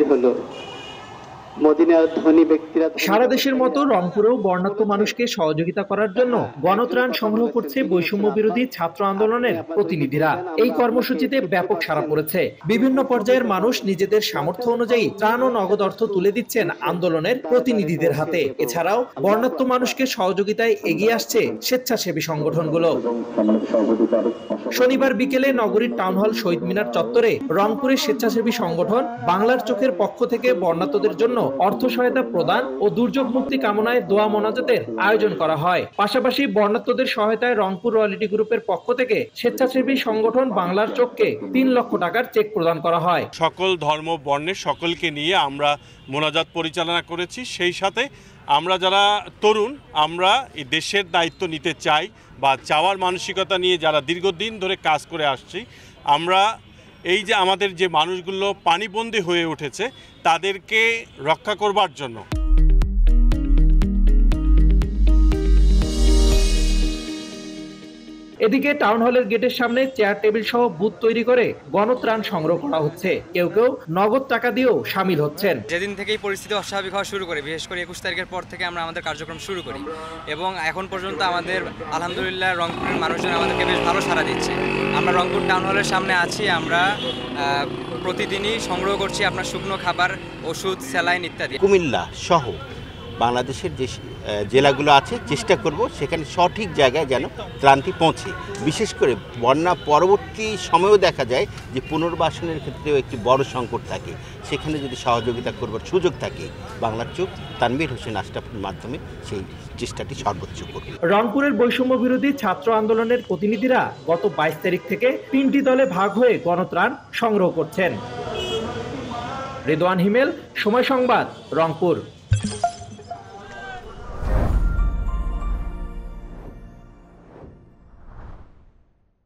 হলো মদিনার ধনী ব্যক্তিরা। সারা দেশের মতো রংপুরেও বর্ণাঢ্য মানুষকে সহযোগিতা করার জন্য গণত্রাণ সংগ্রহ করছে বৈষম্য বিরোধী ছাত্র আন্দোলনের প্রতিনিধিরা। এই কর্মসূচিতে ব্যাপক সাড়া পড়েছে। বিভিন্ন পর্যায়ের মানুষ নিজেদের সামর্থ্য অনুযায়ী ত্রাণ ও নগদ অর্থ তুলে দিচ্ছেন আন্দোলনের প্রতিনিধিদের হাতে। এছাড়াও বর্ণাঢ্য মানুষকে সহযোগিতায় এগিয়ে আসছে স্বেচ্ছাসেবী সংগঠনগুলো। শনিবার বিকেলে নগরীর টাউন হল শহীদ মিনার চত্বরে রংপুরের স্বেচ্ছাসেবী সংগঠন বাংলার চোখের পক্ষ থেকে বর্ণাঢ্যদের জন্য অর্থ সহায়তা প্রদান ও দুর্যোগ মুক্তি কামনায় দোয়া মোনাজাতের আয়োজন করা হয়। পাশাপাশি বর্ণাঢ্যদের সহায়তায় রংপুর রয়্যালিটি গ্রুপের পক্ষ থেকে স্বেচ্ছাসেবী সংগঠন বাংলার চোখকে ৩ লক্ষ টাকার চেক প্রদান করা হয়। সকল ধর্ম বর্ণের সকলকে নিয়ে আমরা মোনাজাত পরিচালনা করেছি। সেই সাথে আমরা যারা তরুণ, আমরা এই দেশের দায়িত্ব নিতে চাই বা চাওয়ার মানসিকতা নিয়ে যারা দীর্ঘদিন ধরে কাজ করে আসছি, আমরা এই যে আমাদের যে মানুষগুলো পানিবন্দী হয়ে উঠেছে তাদেরকে রক্ষা করবার জন্য এদিকে টাউন হলের গেটের সামনে চেয়ার টেবিল সহ বুথ তৈরি করে গণত্রাণ সংগ্রহ করা হচ্ছে। কেউ কেউ নগদ টাকা দিয়েও শামিল হচ্ছেন। যেদিন থেকেই পরিস্থিতি অস্বাভাবিক হওয়া শুরু করে, বিশেষ করে 21 তারিখের পর থেকে আমরা আমাদের কার্যক্রম শুরু করি এবং এখন পর্যন্ত আমাদের আলহামদুলিল্লাহ রংপুরের মানুষজন আমাদেরকে বেশ ভালো সাড়া দিচ্ছে। আমরা রংপুর টাউন হলের সামনে আছি। আমরা প্রতিদিনই সংগ্রহ করছি আপনার শুকনো খাবার, ওষুধ, স্যালাইন ইত্যাদি। কুমিল্লা সহ বাংলাদেশের যে জেলাগুলো আছে চেষ্টা করব সেখানে সঠিক জায়গায় যেন ত্রাণটি পৌঁছে। বিশেষ করে বন্যা পরবর্তী সময়েও দেখা যায় যে পুনর্বাসনের ক্ষেত্রেও একটি বড় সংকট থাকে। সেখানে যদি সহযোগিতা করবার সুযোগ থাকে, বাংলার চোখ তানভীর হোসেন আশরাফের মাধ্যমে সেই চেষ্টাটি সর্বোচ্চ করবে। রংপুরের বৈষম্য বিরোধী ছাত্র আন্দোলনের প্রতিনিধিরা গত 22 তারিখ থেকে 3টি দলে ভাগ হয়ে গণত্রাণ সংগ্রহ করছেন। রেদওয়ান হিমেল, সময় সংবাদ, রংপুর।